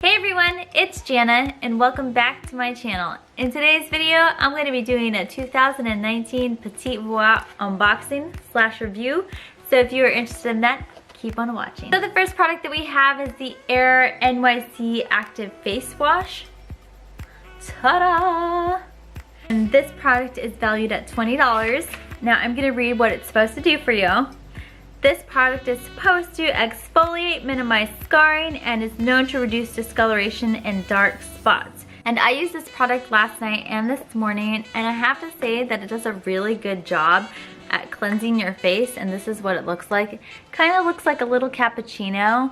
Hey everyone, it's Jana and welcome back to my channel. In today's video, I'm going to be doing a 2019 Petit Vour unboxing / review. So if you are interested in that, keep on watching. So the first product that we have is the Air NYC Active Face Wash. Ta-da! And this product is valued at $20. Now I'm going to read what it's supposed to do for you. This product is supposed to exfoliate, minimize scarring, and is known to reduce discoloration and dark spots. And I used this product last night and this morning, and I have to say that it does a really good job at cleansing your face, and this is what it looks like. It kind of looks like a little cappuccino,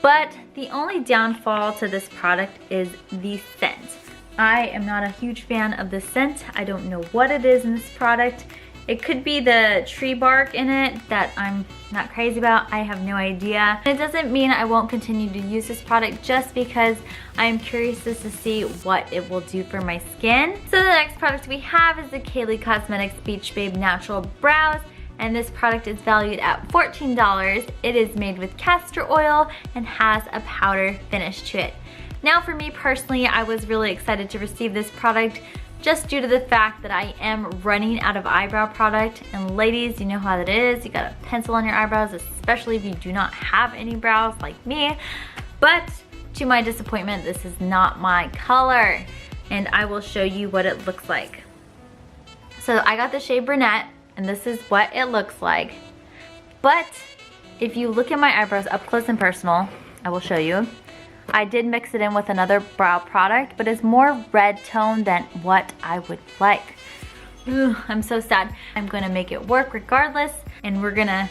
but the only downfall to this product is the scent. I am not a huge fan of the scent. I don't know what it is in this product. It could be the tree bark in it that I'm not crazy about. I have no idea. It doesn't mean I won't continue to use this product just because I'm curious just to see what it will do for my skin. So the next product we have is the Kaylee Cosmetics Beach Babe Natural Brows. And this product is valued at $14. It is made with castor oil and has a powder finish to it. Now for me personally, I was really excited to receive this product just due to the fact that I am running out of eyebrow product. And ladies, you know how that is. You got a pencil on your eyebrows, especially if you do not have any brows like me. But to my disappointment, this is not my color. And I will show you what it looks like. So I got the shade Brunette, and this is what it looks like. But if you look at my eyebrows up close and personal, I will show you. I did mix it in with another brow product, but it's more red tone than what I would like. Ooh, I'm so sad. I'm gonna make it work regardless, and we're gonna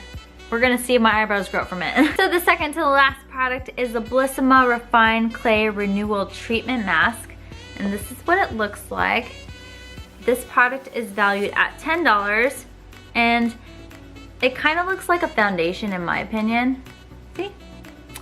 see if my eyebrows grow from it. So the second to the last product is the Blissima Refined Clay Renewal Treatment Mask, and this is what it looks like. This product is valued at $10, and it kind of looks like a foundation in my opinion. See?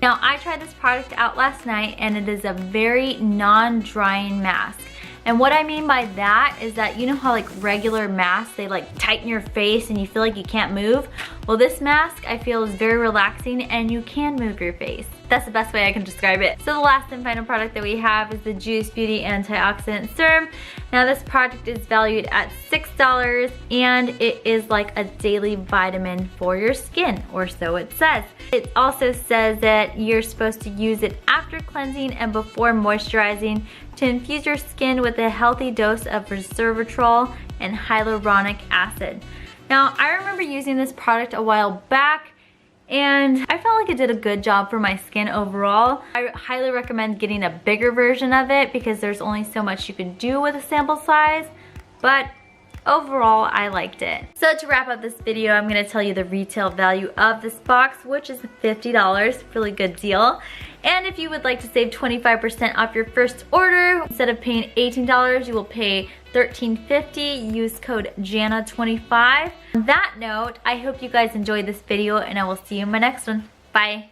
Now I tried this product out last night, and it is a very non-drying mask. And what I mean by that is that you know how like regular masks, they like tighten your face and you feel like you can't move? Well, this mask I feel is very relaxing and you can move your face. That's the best way I can describe it. So the last and final product that we have is the Juice Beauty Antioxidant Serum. Now this product is valued at $6, and it is like a daily vitamin for your skin, or so it says. It also says that you're supposed to use it after cleansing and before moisturizing to infuse your skin with a healthy dose of resveratrol and hyaluronic acid. Now, I remember using this product a while back, and I felt like it did a good job for my skin overall. I highly recommend getting a bigger version of it because there's only so much you can do with a sample size, but overall, I liked it. So to wrap up this video, I'm gonna tell you the retail value of this box, which is $50, really good deal. And if you would like to save 25% off your first order, instead of paying $18, you will pay $13.50. Use code JANA25. On that note, I hope you guys enjoyed this video, and I will see you in my next one. Bye.